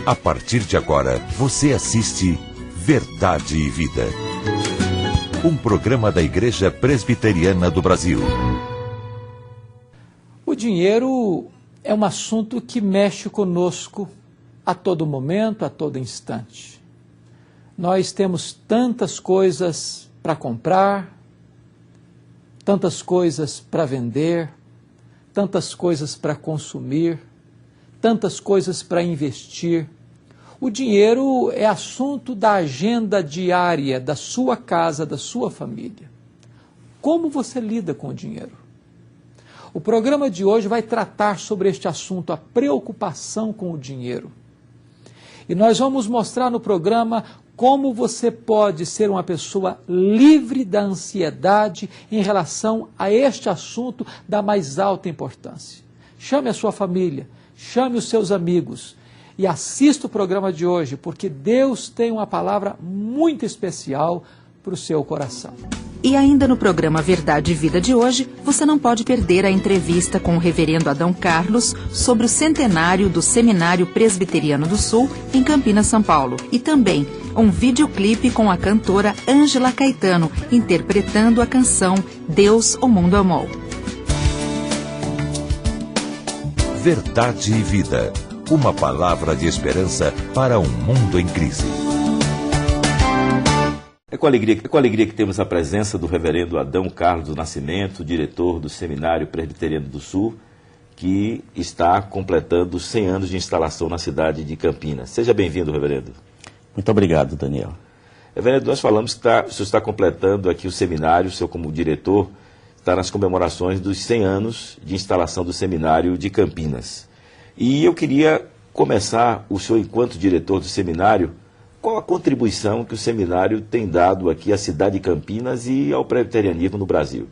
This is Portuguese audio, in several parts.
A partir de agora, você assiste Verdade e Vida. Um programa da Igreja Presbiteriana do Brasil. O dinheiro é um assunto que mexe conosco a todo momento, a todo instante. Nós temos tantas coisas para comprar, tantas coisas para vender, tantas coisas para consumir, tantas coisas para investir. O dinheiro é assunto da agenda diária da sua casa, da sua família. Como você lida com o dinheiro? O programa de hoje vai tratar sobre este assunto, a preocupação com o dinheiro. E nós vamos mostrar no programa como você pode ser uma pessoa livre da ansiedade em relação a este assunto da mais alta importância. Chame a sua família, chame os seus amigos e assista o programa de hoje, porque Deus tem uma palavra muito especial para o seu coração. E ainda no programa Verdade e Vida de hoje, você não pode perder a entrevista com o reverendo Adão Carlos sobre o centenário do Seminário Presbiteriano do Sul, em Campinas, São Paulo. E também um videoclipe com a cantora Ângela Caetano, interpretando a canção Deus o Mundo Amou. Verdade e Vida. Uma palavra de esperança para um mundo em crise. É com alegria que temos a presença do reverendo Adão Carlos do Nascimento, diretor do Seminário Presbiteriano do Sul, que está completando 100 anos de instalação na cidade de Campinas. Seja bem-vindo, reverendo. Muito obrigado, Daniel. Reverendo, nós falamos que o senhor está completando aqui o seminário, o senhor como diretor está nas comemorações dos 100 anos de instalação do Seminário de Campinas. E eu queria começar, o senhor enquanto diretor do seminário, qual a contribuição que o seminário tem dado aqui à cidade de Campinas e ao presbiterianismo no Brasil?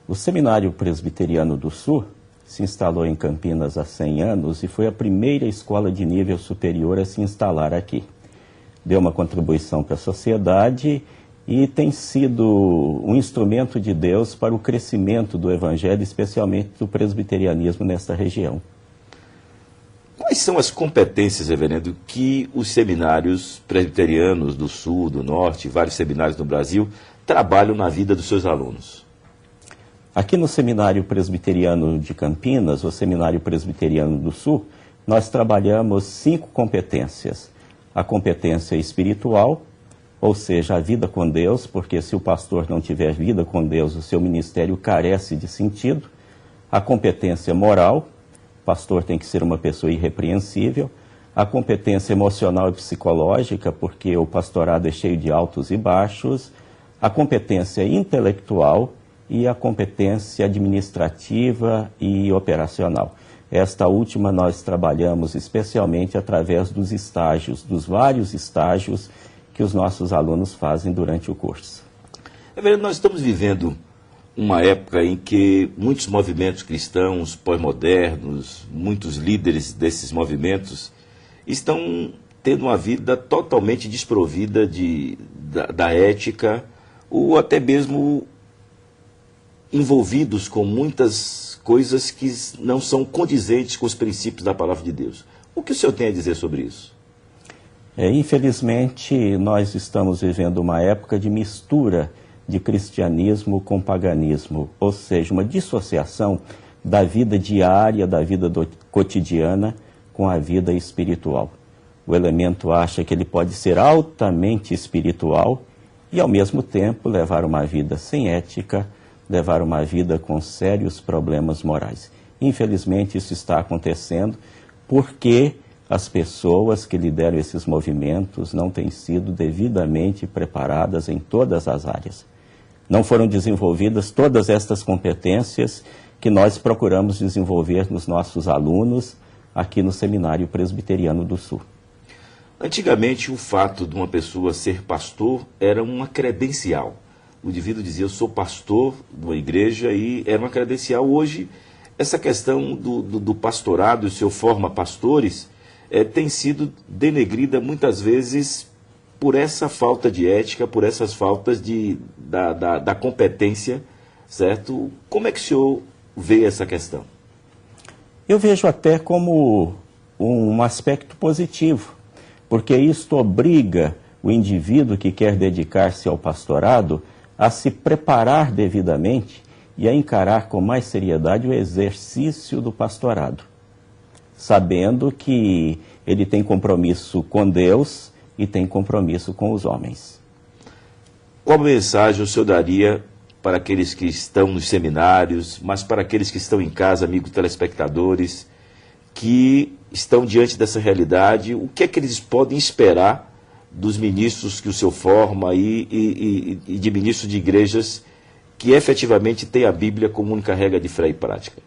O Seminário Presbiteriano do Sul se instalou em Campinas há 100 anos e foi a primeira escola de nível superior a se instalar aqui. Deu uma contribuição para a sociedade e tem sido um instrumento de Deus para o crescimento do Evangelho, especialmente do presbiterianismo nesta região. Quais são as competências, reverendo, que os seminários presbiterianos do Sul, do Norte, vários seminários no Brasil, trabalham na vida dos seus alunos? Aqui no Seminário Presbiteriano de Campinas, o Seminário Presbiteriano do Sul, nós trabalhamos 5 competências. A competência espiritual, ou seja, a vida com Deus, porque se o pastor não tiver vida com Deus, o seu ministério carece de sentido. A competência moral, o pastor tem que ser uma pessoa irrepreensível. A competência emocional e psicológica, porque o pastorado é cheio de altos e baixos. A competência intelectual e a competência administrativa e operacional. Esta última nós trabalhamos especialmente através dos estágios, dos vários estágios que os nossos alunos fazem durante o curso. Nós estamos vivendo uma época em que muitos movimentos cristãos pós-modernos, muitos líderes desses movimentos estão tendo uma vida totalmente desprovida da ética, ou até mesmo envolvidos com muitas coisas que não são condizentes com os princípios da palavra de Deus. O que o senhor tem a dizer sobre isso? Infelizmente, nós estamos vivendo uma época de mistura de cristianismo com paganismo, ou seja, uma dissociação da vida diária, da vida cotidiana com a vida espiritual. O elemento acha que ele pode ser altamente espiritual e, ao mesmo tempo, levar uma vida sem ética, levar uma vida com sérios problemas morais. Infelizmente, isso está acontecendo porque as pessoas que lideram esses movimentos não têm sido devidamente preparadas em todas as áreas. Não foram desenvolvidas todas estas competências que nós procuramos desenvolver nos nossos alunos aqui no Seminário Presbiteriano do Sul. Antigamente, o fato de uma pessoa ser pastor era uma credencial. O indivíduo dizia, eu sou pastor de uma igreja, e era uma credencial. Hoje, essa questão do pastorado, o senhor forma pastores, tem sido denegrida muitas vezes por essa falta de ética, por essas faltas da competência, certo? Como é que o senhor vê essa questão? Eu vejo até como um aspecto positivo, porque isto obriga o indivíduo que quer dedicar-se ao pastorado a se preparar devidamente e a encarar com mais seriedade o exercício do pastorado, sabendo que ele tem compromisso com Deus e tem compromisso com os homens. Qual mensagem o senhor daria para aqueles que estão nos seminários, mas para aqueles que estão em casa, amigos telespectadores, que estão diante dessa realidade? O que é que eles podem esperar dos ministros que o senhor forma e de ministros de igrejas que efetivamente têm a Bíblia como única regra de fé e prática?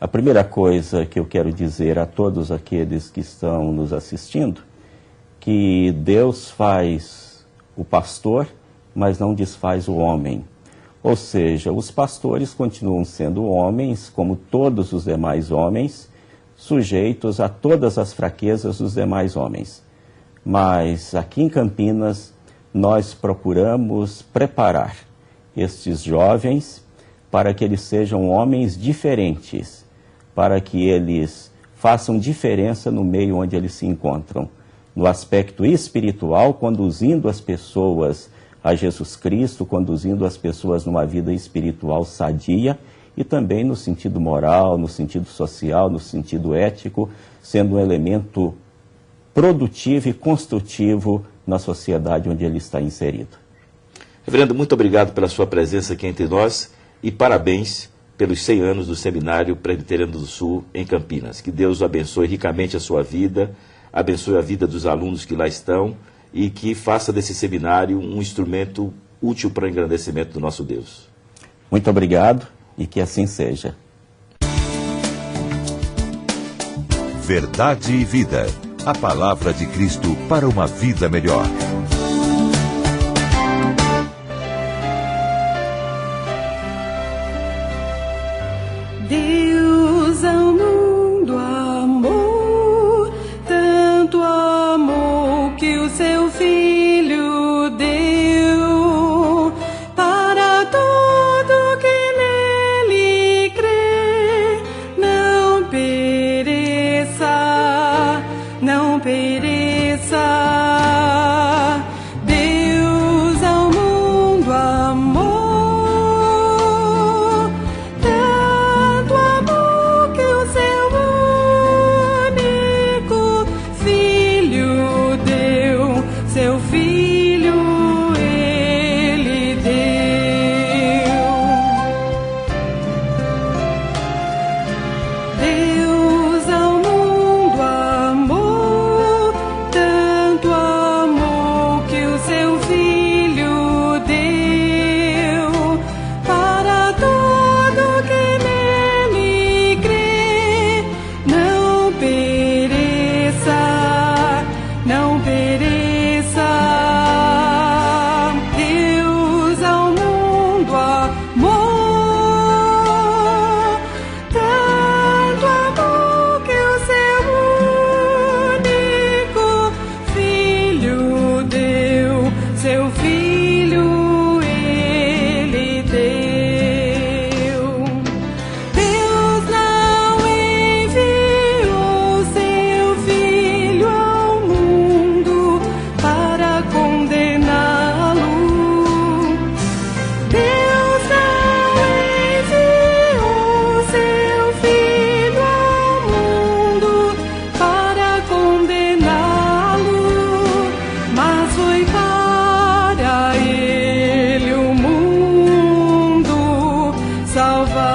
A primeira coisa que eu quero dizer a todos aqueles que estão nos assistindo, que Deus faz o pastor, mas não desfaz o homem. Ou seja, os pastores continuam sendo homens, como todos os demais homens, sujeitos a todas as fraquezas dos demais homens. Mas aqui em Campinas, nós procuramos preparar estes jovens para que eles sejam homens diferentes, para que eles façam diferença no meio onde eles se encontram, no aspecto espiritual, conduzindo as pessoas a Jesus Cristo, conduzindo as pessoas numa vida espiritual sadia e também no sentido moral, no sentido social, no sentido ético, sendo um elemento produtivo e construtivo na sociedade onde ele está inserido. Reverendo, muito obrigado pela sua presença aqui entre nós e parabéns pelos 100 anos do Seminário Presbiteriano do Sul em Campinas. Que Deus abençoe ricamente a sua vida, abençoe a vida dos alunos que lá estão e que faça desse seminário um instrumento útil para o engrandecimento do nosso Deus. Muito obrigado e que assim seja. Verdade e Vida. A palavra de Cristo para uma vida melhor. Deus ao mundo amou, tanto amou que o seu Filho deu, para todo que nele crê, não pereça, não pereça. Deus ao mundo amou, tanto amou que o seu único Filho deu, seu Filho ele deu. Deus ao mundo amou, tanto amou que o seu Filho deu, para todo que nele crê, não pereça, não pereça. Deus ao mundo amou, tanto amou que o seu único Filho deu, seu Filho ele deu. Deus não enviou seu Filho ao mundo para condená-lo. Deus não enviou seu Filho ao mundo para condená-lo, mas foi para ele o mundo salvar.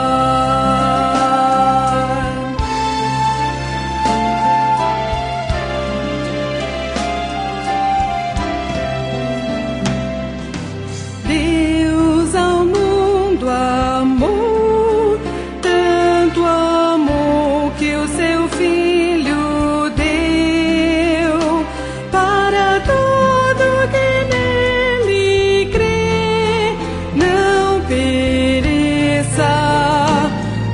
Deus ao mundo amou, tanto amou que o seu Filho deu, para todo que nele crê, não pereça,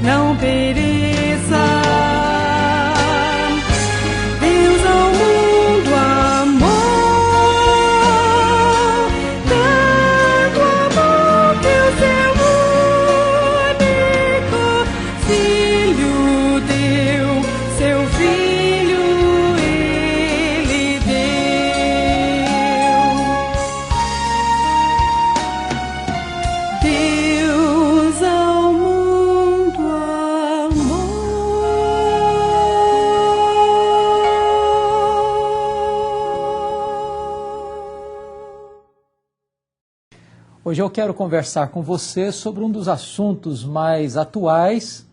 não pereça. Deus ao mundo amou, tanto amou que o seu único Filho deu, seu Filho Hoje eu quero conversar com você sobre um dos assuntos mais atuais,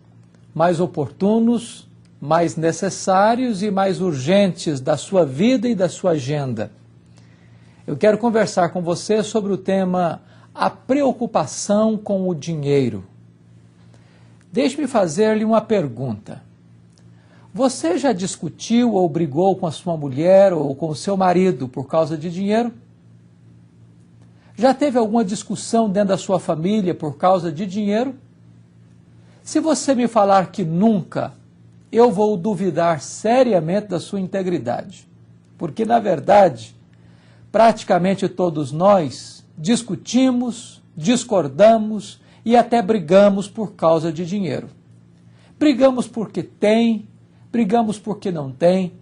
mais oportunos, mais necessários e mais urgentes da sua vida e da sua agenda. Eu quero conversar com você sobre o tema a preocupação com o dinheiro. Deixe-me fazer-lhe uma pergunta. Você já discutiu ou brigou com a sua mulher ou com o seu marido por causa de dinheiro? Já teve alguma discussão dentro da sua família por causa de dinheiro? Se você me falar que nunca, eu vou duvidar seriamente da sua integridade. Porque, na verdade, praticamente todos nós discutimos, discordamos e até brigamos por causa de dinheiro. Brigamos porque tem, brigamos porque não tem,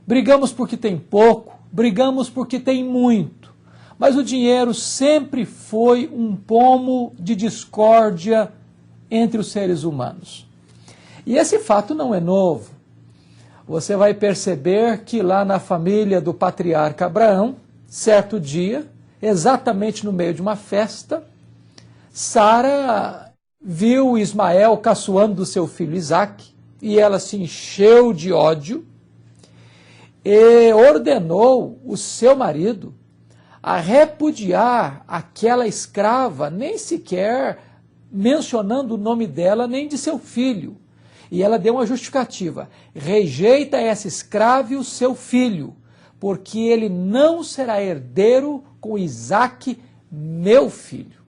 brigamos porque tem pouco, brigamos porque tem muito. Mas o dinheiro sempre foi um pomo de discórdia entre os seres humanos. E esse fato não é novo. Você vai perceber que lá na família do patriarca Abraão, certo dia, exatamente no meio de uma festa, Sara viu Ismael caçoando do seu filho Isaque, e ela se encheu de ódio e ordenou o seu marido a repudiar aquela escrava, nem sequer mencionando o nome dela nem de seu filho. E ela deu uma justificativa: rejeita essa escrava e o seu filho, porque ele não será herdeiro com Isaque, meu filho.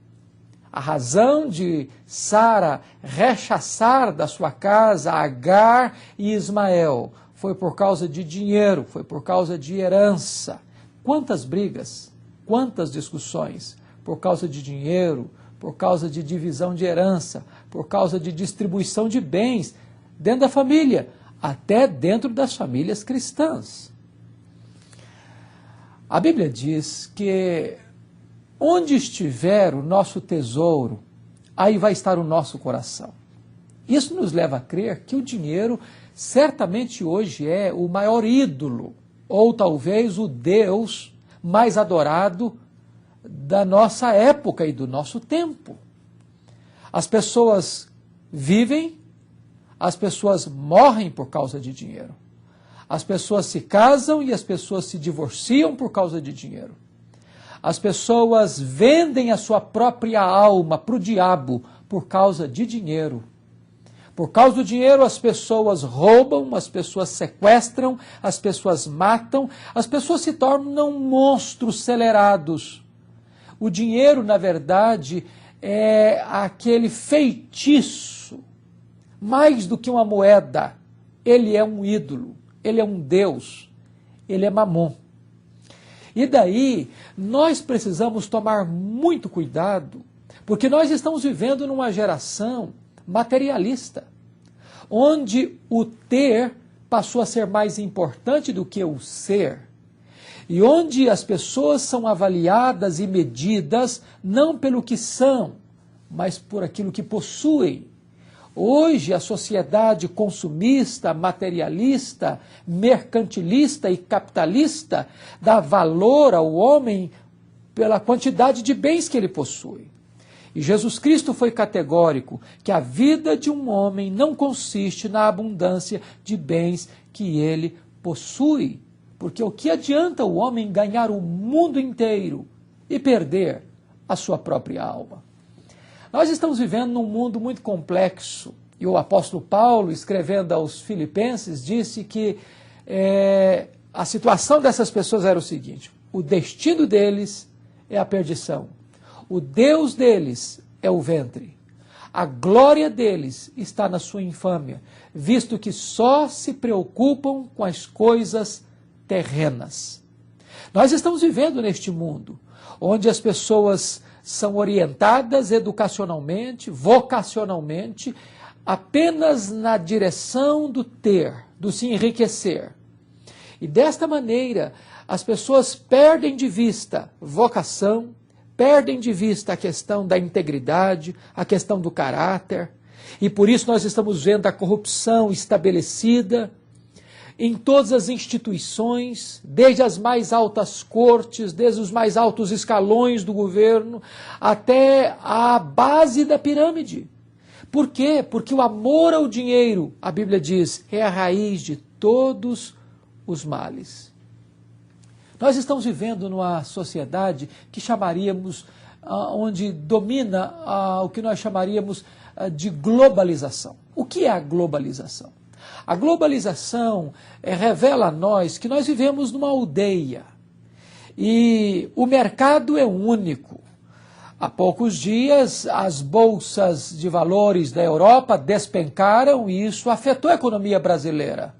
A razão de Sara rechaçar da sua casa Agar e Ismael foi por causa de dinheiro, foi por causa de herança. Quantas brigas, quantas discussões por causa de dinheiro, por causa de divisão de herança, por causa de distribuição de bens dentro da família, até dentro das famílias cristãs. A Bíblia diz que onde estiver o nosso tesouro, aí vai estar o nosso coração. Isso nos leva a crer que o dinheiro certamente hoje é o maior ídolo, ou talvez o Deus mais adorado da nossa época e do nosso tempo. As pessoas vivem, as pessoas morrem por causa de dinheiro. As pessoas se casam e as pessoas se divorciam por causa de dinheiro. As pessoas vendem a sua própria alma para o diabo por causa de dinheiro. Por causa do dinheiro, as pessoas roubam, as pessoas sequestram, as pessoas matam, as pessoas se tornam monstros celerados. O dinheiro, na verdade, é aquele feitiço, mais do que uma moeda. Ele é um ídolo, ele é um Deus, ele é Mamon. E daí, nós precisamos tomar muito cuidado, porque nós estamos vivendo numa geração materialista, onde o ter passou a ser mais importante do que o ser, e onde as pessoas são avaliadas e medidas não pelo que são, mas por aquilo que possuem. Hoje a sociedade consumista, materialista, mercantilista e capitalista dá valor ao homem pela quantidade de bens que ele possui. E Jesus Cristo foi categórico que a vida de um homem não consiste na abundância de bens que ele possui. Porque o que adianta o homem ganhar o mundo inteiro e perder a sua própria alma? Nós estamos vivendo num mundo muito complexo. E o apóstolo Paulo, escrevendo aos Filipenses, disse que a situação dessas pessoas era o seguinte: o destino deles é a perdição. O Deus deles é o ventre. A glória deles está na sua infâmia, visto que só se preocupam com as coisas terrenas. Nós estamos vivendo neste mundo, onde as pessoas são orientadas educacionalmente, vocacionalmente, apenas na direção do ter, do se enriquecer. E desta maneira, as pessoas perdem de vista vocação, perdem de vista a questão da integridade, a questão do caráter, e por isso nós estamos vendo a corrupção estabelecida, em todas as instituições, desde as mais altas cortes, desde os mais altos escalões do governo, até a base da pirâmide. Por quê? Porque o amor ao dinheiro, a Bíblia diz, é a raiz de todos os males. Nós estamos vivendo numa sociedade que chamaríamos, onde domina o que nós chamaríamos de globalização. O que é a globalização? A globalização revela a nós que nós vivemos numa aldeia e o mercado é único. Há poucos dias, as bolsas de valores da Europa despencaram e isso afetou a economia brasileira.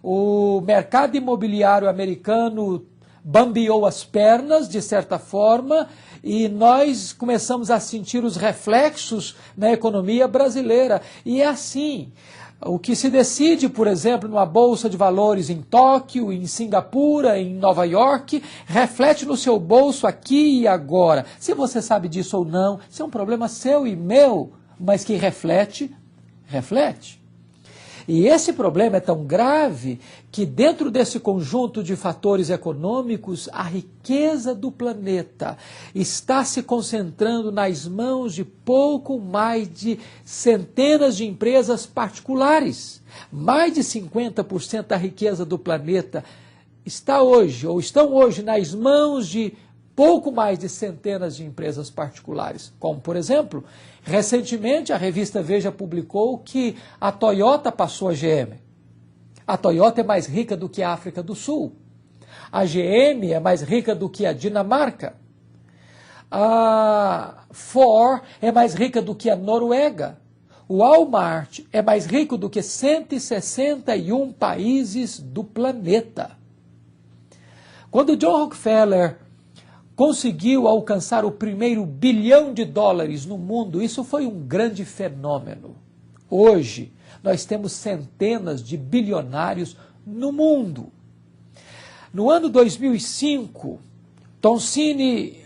O mercado imobiliário americano bambeou as pernas, de certa forma, e nós começamos a sentir os reflexos na economia brasileira. E é assim. O que se decide, por exemplo, numa bolsa de valores em Tóquio, em Singapura, em Nova York, reflete no seu bolso aqui e agora. Se você sabe disso ou não, isso é um problema seu e meu, mas que reflete, reflete. E esse problema é tão grave que dentro desse conjunto de fatores econômicos, a riqueza do planeta está se concentrando nas mãos de pouco mais de centenas de empresas particulares. Mais de 50% da riqueza do planeta está hoje, ou estão hoje, nas mãos de pouco mais de centenas de empresas particulares, como, por exemplo, recentemente a revista Veja publicou que a Toyota passou a GM. A Toyota é mais rica do que a África do Sul. A GM é mais rica do que a Dinamarca. A Ford é mais rica do que a Noruega. O Walmart é mais rico do que 161 países do planeta. Quando John Rockefeller conseguiu alcançar o primeiro $1 bilhão no mundo, isso foi um grande fenômeno. Hoje, nós temos centenas de bilionários no mundo. No ano 2005, Toncini,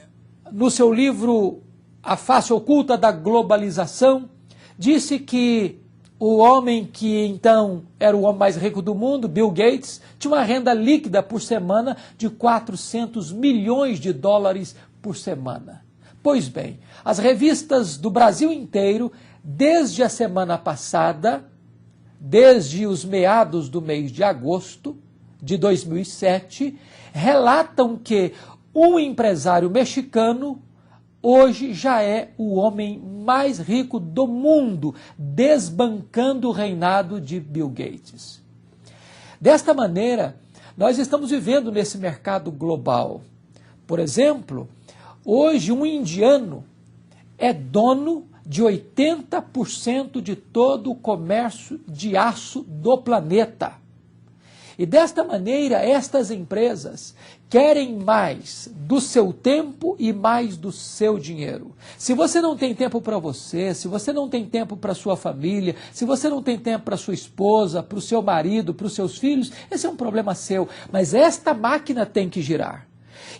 no seu livro A Face Oculta da Globalização, disse que o homem que então era o homem mais rico do mundo, Bill Gates, tinha uma renda líquida por semana de $400 milhões por semana. Pois bem, as revistas do Brasil inteiro, desde a semana passada, desde os meados do mês de agosto de 2007, relatam que um empresário mexicano hoje já é o homem mais rico do mundo, desbancando o reinado de Bill Gates. Desta maneira, nós estamos vivendo nesse mercado global. Por exemplo, hoje um indiano é dono de 80% de todo o comércio de aço do planeta. E desta maneira, estas empresas querem mais do seu tempo e mais do seu dinheiro. Se você não tem tempo para você, se você não tem tempo para sua família, se você não tem tempo para sua esposa, para o seu marido, para os seus filhos, esse é um problema seu. Mas esta máquina tem que girar.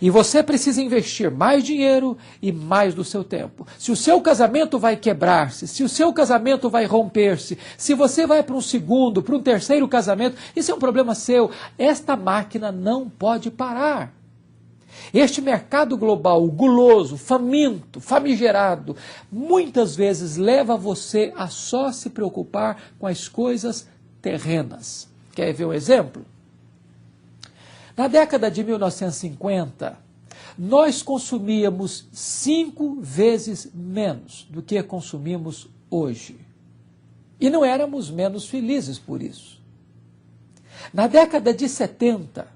E você precisa investir mais dinheiro e mais do seu tempo. Se o seu casamento vai quebrar-se, se o seu casamento vai romper-se, se você vai para um segundo, para um terceiro casamento, isso é um problema seu. Esta máquina não pode parar. Este mercado global, guloso, faminto, famigerado, muitas vezes leva você a só se preocupar com as coisas terrenas. Quer ver um exemplo? Na década de 1950, nós consumíamos 5 vezes menos do que consumimos hoje. E não éramos menos felizes por isso. Na década de 70,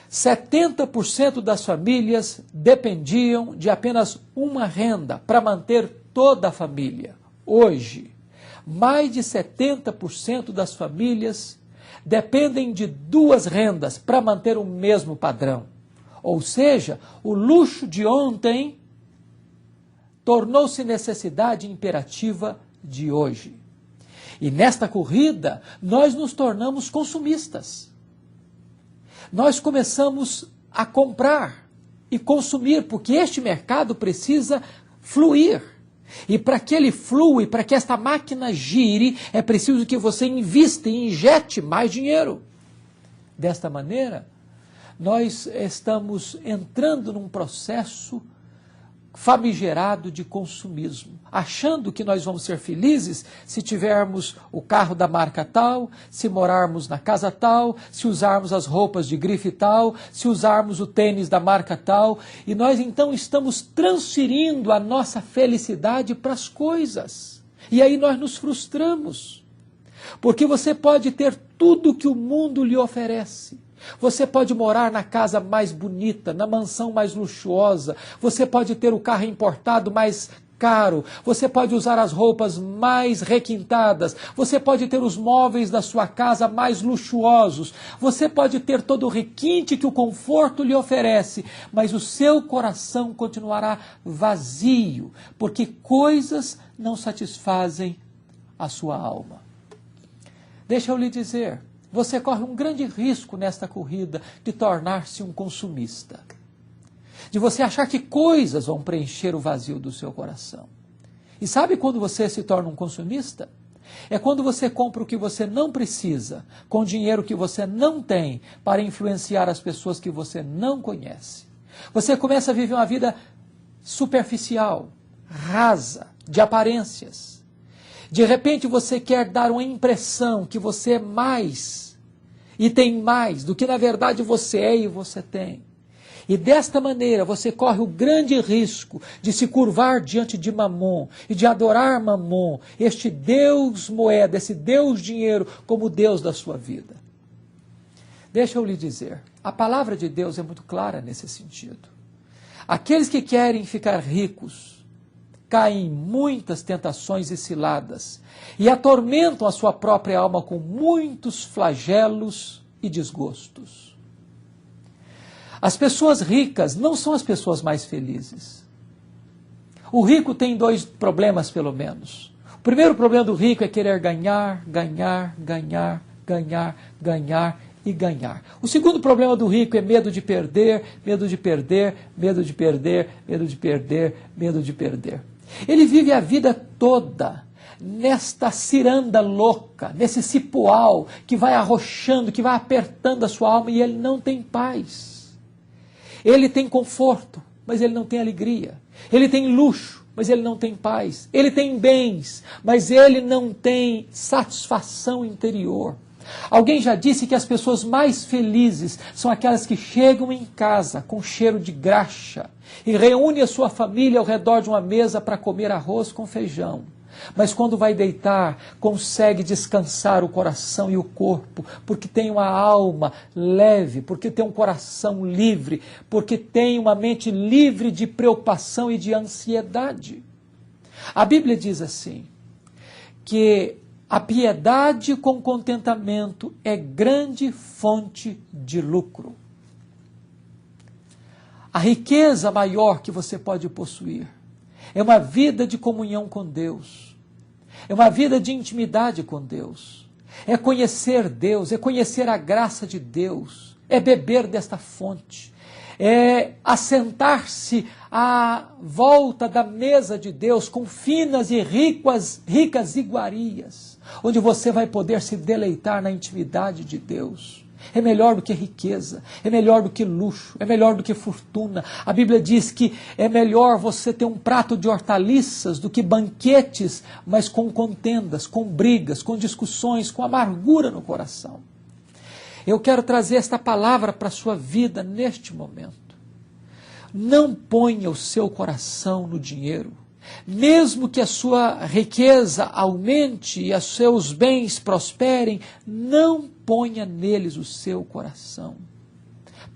70% das famílias dependiam de apenas uma renda para manter toda a família. Hoje, mais de 70% das famílias dependem de 2 rendas para manter o mesmo padrão. Ou seja, o luxo de ontem tornou-se necessidade imperativa de hoje. E nesta corrida, nós nos tornamos consumistas. Nós começamos a comprar e consumir, porque este mercado precisa fluir. E para que ele flua, para que esta máquina gire, é preciso que você invista e injete mais dinheiro. Desta maneira, nós estamos entrando num processo famigerado de consumismo, achando que nós vamos ser felizes se tivermos o carro da marca tal, se morarmos na casa tal, se usarmos as roupas de grife tal, se usarmos o tênis da marca tal, e nós então estamos transferindo a nossa felicidade para as coisas. E aí nós nos frustramos, porque você pode ter tudo que o mundo lhe oferece. Você pode morar na casa mais bonita, na mansão mais luxuosa, você pode ter o carro importado mais caro, você pode usar as roupas mais requintadas, você pode ter os móveis da sua casa mais luxuosos, você pode ter todo o requinte que o conforto lhe oferece, mas o seu coração continuará vazio, porque coisas não satisfazem a sua alma. Deixa eu lhe dizer, você corre um grande risco nesta corrida de tornar-se um consumista. De você achar que coisas vão preencher o vazio do seu coração. E sabe quando você se torna um consumista? É quando você compra o que você não precisa, com dinheiro que você não tem, para influenciar as pessoas que você não conhece. Você começa a viver uma vida superficial, rasa, de aparências. De repente você quer dar uma impressão que você é mais e tem mais do que na verdade você é e você tem. E desta maneira você corre o grande risco de se curvar diante de Mamon e de adorar Mamon, este Deus moeda, esse Deus dinheiro, como o Deus da sua vida. Deixa eu lhe dizer, a palavra de Deus é muito clara nesse sentido. Aqueles que querem ficar ricos caem em muitas tentações e ciladas e atormentam a sua própria alma com muitos flagelos e desgostos. As pessoas ricas não são as pessoas mais felizes. O rico tem 2 problemas, pelo menos. O primeiro problema do rico é querer ganhar, ganhar, ganhar, ganhar, ganhar e ganhar. O segundo problema do rico é medo de perder, medo de perder, medo de perder, medo de perder, medo de perder. Ele vive a vida toda nesta ciranda louca, nesse cipoal que vai arrochando, que vai apertando a sua alma, e ele não tem paz. Ele tem conforto, mas ele não tem alegria. Ele tem luxo, mas ele não tem paz. Ele tem bens, mas ele não tem satisfação interior. Alguém já disse que as pessoas mais felizes são aquelas que chegam em casa com cheiro de graxa e reúnem a sua família ao redor de uma mesa para comer arroz com feijão. Mas quando vai deitar, consegue descansar o coração e o corpo, porque tem uma alma leve, porque tem um coração livre, porque tem uma mente livre de preocupação e de ansiedade. A Bíblia diz assim, que a piedade com contentamento é grande fonte de lucro. A riqueza maior que você pode possuir é uma vida de comunhão com Deus, é uma vida de intimidade com Deus, é conhecer Deus, é conhecer a graça de Deus, é beber desta fonte, é assentar-se à volta da mesa de Deus com finas e ricas iguarias, onde você vai poder se deleitar na intimidade de Deus. É melhor do que riqueza, é melhor do que luxo, é melhor do que fortuna. A Bíblia diz que é melhor você ter um prato de hortaliças do que banquetes, mas com contendas, com brigas, com discussões, com amargura no coração. Eu quero trazer esta palavra para a sua vida neste momento. Não ponha o seu coração no dinheiro. Mesmo que a sua riqueza aumente e os seus bens prosperem, não ponha neles o seu coração.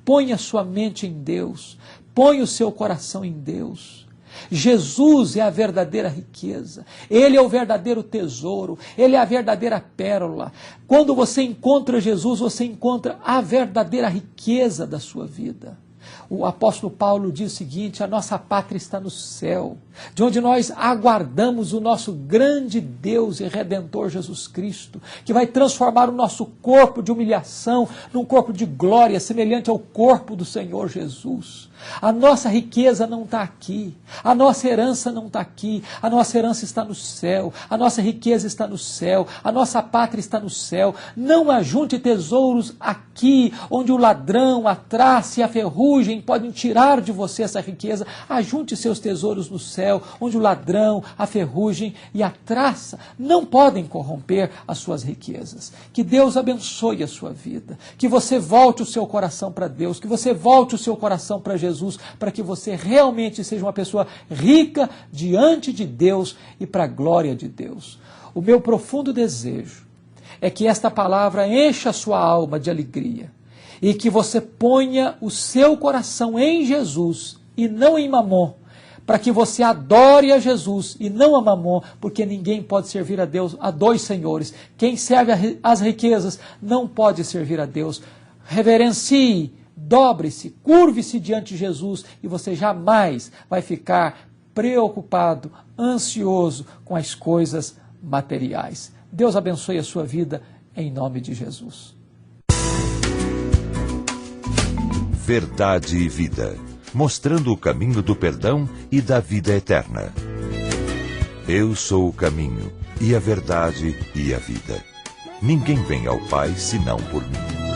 Ponha sua mente em Deus, ponha o seu coração em Deus. Jesus é a verdadeira riqueza, Ele é o verdadeiro tesouro, Ele é a verdadeira pérola. Quando você encontra Jesus, você encontra a verdadeira riqueza da sua vida. O apóstolo Paulo diz o seguinte: a nossa pátria está no céu, de onde nós aguardamos o nosso grande Deus e Redentor Jesus Cristo, que vai transformar o nosso corpo de humilhação num corpo de glória, semelhante ao corpo do Senhor Jesus. A nossa riqueza não está aqui, a nossa herança não está aqui, a nossa herança está no céu, a nossa riqueza está no céu, a nossa pátria está no céu. Não ajunte tesouros aqui, onde o ladrão, a traça e a ferrugem podem tirar de você essa riqueza. Ajunte seus tesouros no céu, onde o ladrão, a ferrugem e a traça não podem corromper as suas riquezas. Que Deus abençoe a sua vida, que você volte o seu coração para Deus, que você volte o seu coração para Jesus, para que você realmente seja uma pessoa rica diante de Deus e para a glória de Deus. O meu profundo desejo é que esta palavra encha a sua alma de alegria e que você ponha o seu coração em Jesus e não em Mamon, para que você adore a Jesus e não a Mamon, porque ninguém pode servir a Deus, a dois senhores. Quem serve as riquezas não pode servir a Deus. Reverencie, dobre-se, curve-se diante de Jesus e você jamais vai ficar preocupado, ansioso com as coisas materiais. Deus abençoe a sua vida em nome de Jesus. Verdade e Vida, mostrando o caminho do perdão e da vida eterna. Eu sou o caminho, e a verdade e a vida. Ninguém vem ao Pai senão por mim.